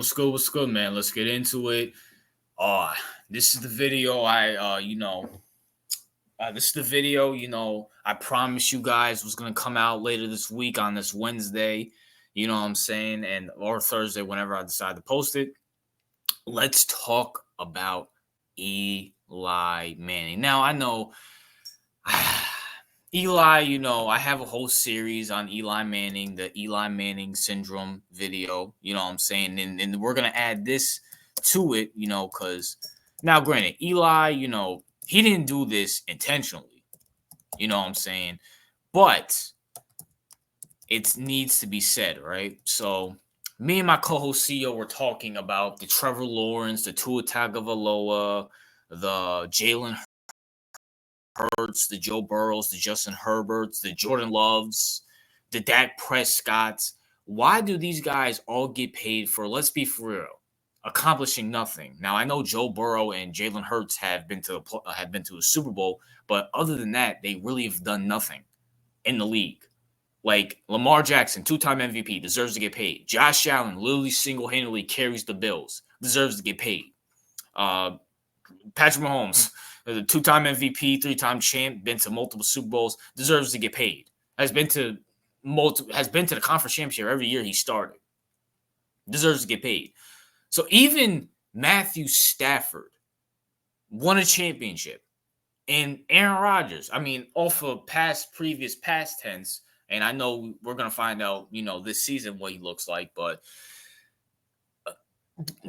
what's good? What's good, man? Let's get into it. This is the video this is the video, I promised you guys was gonna come out later this week on this Wednesday, you know what I'm saying, and or Thursday, whenever I decide to post it. Let's talk about Eli Manning. Now I know Eli, I have a whole series on Eli Manning, the Eli Manning syndrome video, you know what I'm saying? And we're going to add this to it, because now, granted, Eli, he didn't do this intentionally, you know what I'm saying? But it needs to be said, right? So me and my co-host CEO were talking about the Trevor Lawrence, the Tua Tagovailoa, the Jalen Hurts, the Joe Burrows, the Justin Herberts, the Jordan Loves, the Dak Prescotts. Why do these guys all get paid for, let's be for real, accomplishing nothing? Now, I know Joe Burrow and Jalen Hurts have been to a Super Bowl, but other than that, they really have done nothing in the league. Like Lamar Jackson, 2-time MVP, deserves to get paid. Josh Allen literally single-handedly carries the Bills, deserves to get paid. Patrick Mahomes, the 2-time MVP, 3-time champ, been to multiple Super Bowls, deserves to get paid. Has been to the conference championship every year he started. Deserves to get paid. So even Matthew Stafford won a championship. And Aaron Rodgers, off of previous past tense, and I know we're going to find out, this season what he looks like, but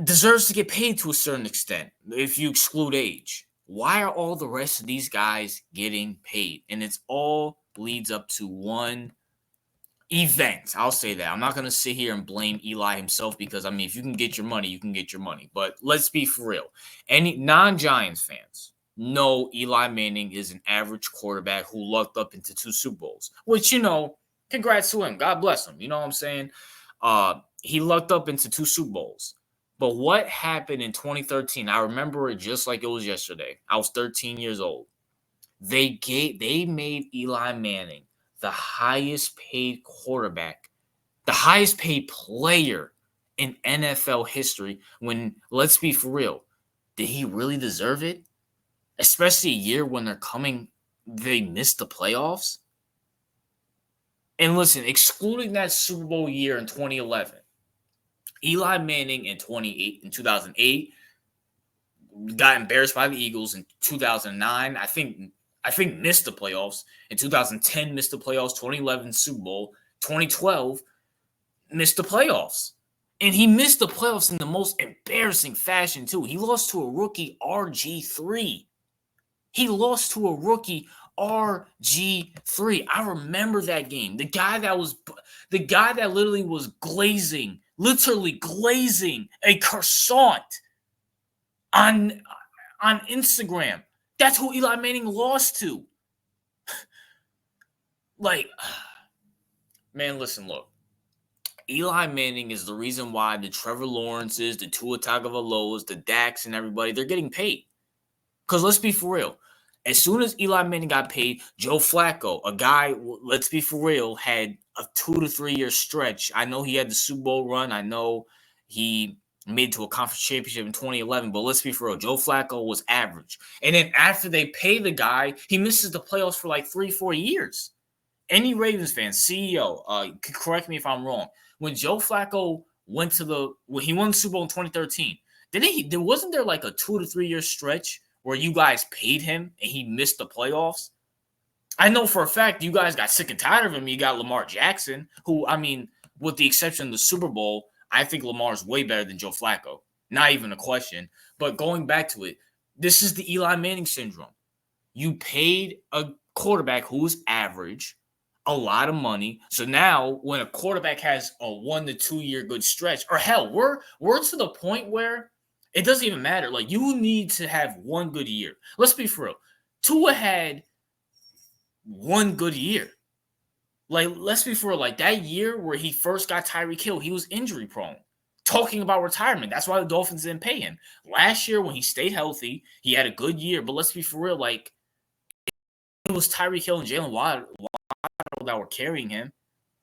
deserves to get paid to a certain extent if you exclude age. Why are all the rest of these guys getting paid? And it's all leads up to one event. I'll say that. I'm not going to sit here and blame Eli himself because, if you can get your money, you can get your money. But let's be for real. Any non-Giants fans know Eli Manning is an average quarterback who lucked up into 2 Super Bowls, which, congrats to him. God bless him. You know what I'm saying? He lucked up into 2 Super Bowls. But what happened in 2013? I remember it just like it was yesterday. I was 13 years old. They made Eli Manning the highest paid quarterback, the highest paid player in NFL history. When, let's be for real, did he really deserve it? Especially a year when they missed the playoffs. And listen, excluding that Super Bowl year in 2011, Eli Manning in 2008 got embarrassed by the Eagles. In 2009, I think missed the playoffs. In 2010, missed the playoffs. 2011 Super Bowl. 2012 missed the playoffs. And he missed the playoffs in the most embarrassing fashion too. He lost to a rookie RG3. He lost to a rookie RG3. I remember that game. The guy that literally was literally glazing a croissant on Instagram. That's who Eli Manning lost to. Man, listen, look. Eli Manning is the reason why the Trevor Lawrences, the Tua Tagovailoas, the Daks, and everybody, they're getting paid. Because let's be for real. As soon as Eli Manning got paid, Joe Flacco, a guy, let's be for real, had a 2 to 3 year stretch. I know he had the Super Bowl run. I know he made it to a conference championship in 2011, but let's be for real. Joe Flacco was average. And then after they pay the guy, he misses the playoffs for like 3-4 years. Any Ravens fan, CEO, correct me if I'm wrong. When Joe Flacco when he won the Super Bowl in 2013, wasn't there like a 2 to 3 year stretch where you guys paid him and he missed the playoffs? I know for a fact you guys got sick and tired of him. You got Lamar Jackson, who, with the exception of the Super Bowl, I think Lamar's way better than Joe Flacco. Not even a question. But going back to it, this is the Eli Manning syndrome. You paid a quarterback who's average a lot of money. So now when a quarterback has a 1 to 2 year good stretch, or hell, we're to the point where it doesn't even matter. Like, you need to have one good year. Let's be for real. Tua had one good year. Like, let's be for real. Like, that year where he first got Tyreek Hill, he was injury prone. Talking about retirement. That's why the Dolphins didn't pay him. Last year, when he stayed healthy, he had a good year. But let's be for real. Like, it was Tyreek Hill and Jalen Waddle that were carrying him.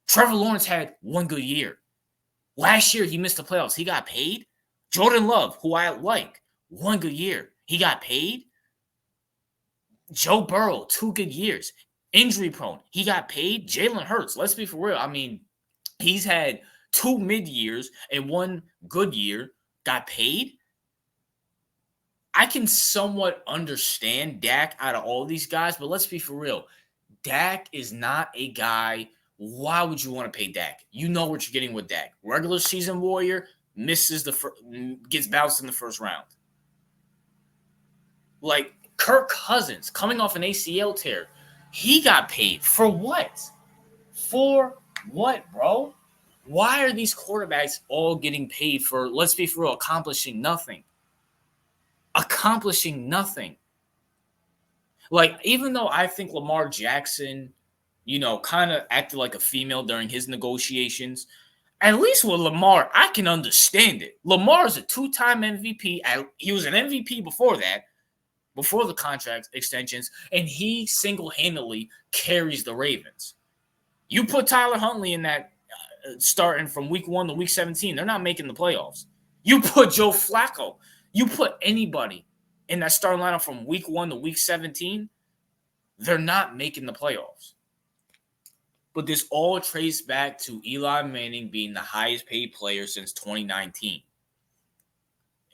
Trevor Lawrence had one good year. Last year, he missed the playoffs. He got paid. Jordan Love, who I like, 1 good year. He got paid. Joe Burrow, 2 good years. Injury prone. He got paid. Jalen Hurts, let's be for real. I mean, he's had 2 mid years and 1 good year. Got paid. I can somewhat understand Dak out of all these guys, but let's be for real. Dak is not a guy. Why would you want to pay Dak? You know what you're getting with Dak. Regular season warrior, gets bounced in the first round. Like Kirk Cousins coming off an ACL tear. He got paid. For what? For what, bro? Why are these quarterbacks all getting paid for, let's be for real, accomplishing nothing? Accomplishing nothing. Like, even though I think Lamar Jackson, kind of acted like a female during his negotiations, at least with Lamar, I can understand it. Lamar is a 2-time MVP. He was an MVP before that, before the contract extensions, and he single-handedly carries the Ravens. You put Tyler Huntley in that starting from week 1 to week 17, they're not making the playoffs. You put Joe Flacco, you put anybody in that starting lineup from week 1 to week 17, they're not making the playoffs. But this all traced back to Eli Manning being the highest paid player since 2019.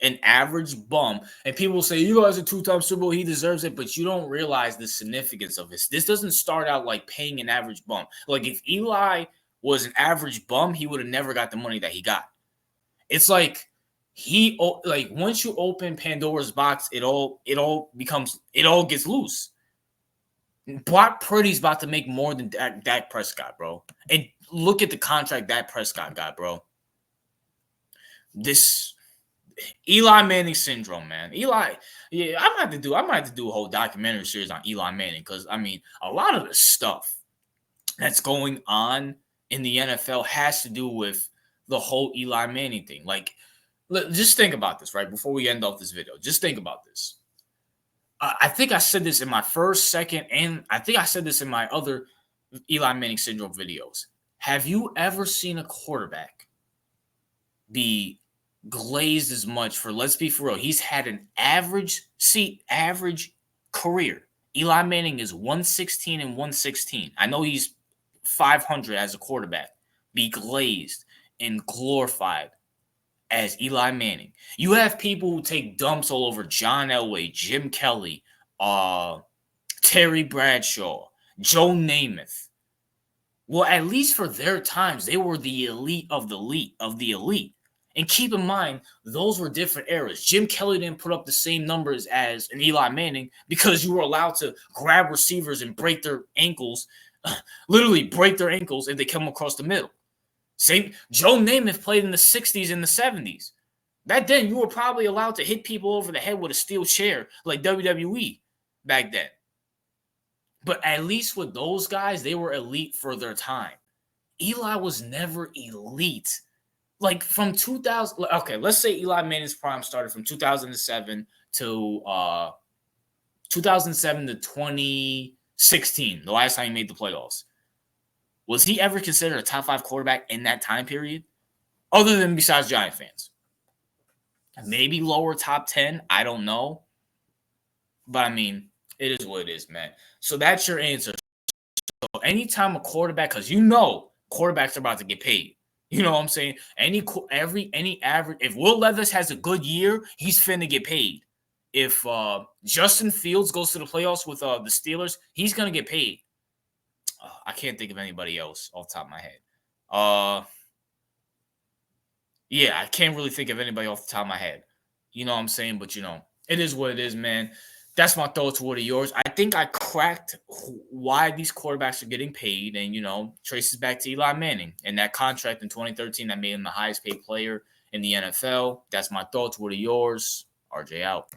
An average bum. And people say, Eli's a 2-time Super Bowl, he deserves it, but you don't realize the significance of this. This doesn't start out like paying an average bum. Like, if Eli was an average bum, he would have never got the money that he got. It's like once you open Pandora's box, it all gets loose. Brock Purdy's about to make more than Dak Prescott, bro. And look at the contract Dak Prescott got, bro. This Eli Manning syndrome, man. Eli, yeah, I might have to do a whole documentary series on Eli Manning, because I mean, a lot of the stuff that's going on in the NFL has to do with the whole Eli Manning thing. Like, just think about this, right? Before we end off this video, just think about this. I think I said this in my first, second, and I think I said this in my other Eli Manning syndrome videos. Have you ever seen a quarterback be glazed as much for, let's be for real, he's had an average career. Eli Manning is 116 and 116. I know he's 500 as a quarterback. Be glazed and glorified as Eli Manning. You have people who take dumps all over John Elway, Jim Kelly, Terry Bradshaw, Joe Namath. Well, at least for their times, they were the elite of the elite of the elite. And keep in mind, those were different eras. Jim Kelly didn't put up the same numbers as an Eli Manning because you were allowed to grab receivers and break their ankles, literally break their ankles if they come across the middle. Same, Joe Namath played in the 60s and the 70s. Back then, you were probably allowed to hit people over the head with a steel chair like WWE back then. But at least with those guys, they were elite for their time. Eli was never elite. Like from 2000, okay, let's say Eli Manning's prime started from 2007 to 2016, the last time he made the playoffs. Was he ever considered a top 5 quarterback in that time period? Other than besides Giant fans. Maybe lower top 10. I don't know. But I mean, it is what it is, man. So that's your answer. So anytime a quarterback, because quarterbacks are about to get paid. You know what I'm saying? Any average, if Will Levis has a good year, he's finna get paid. If Justin Fields goes to the playoffs with the Steelers, he's gonna get paid. I can't think of anybody else off the top of my head. Yeah, I can't really think of anybody off the top of my head. You know what I'm saying? But, it is what it is, man. That's my thoughts. What are yours? I think I cracked why these quarterbacks are getting paid and, traces back to Eli Manning and that contract in 2013 that made him the highest paid player in the NFL. That's my thoughts. What are yours? RJ out.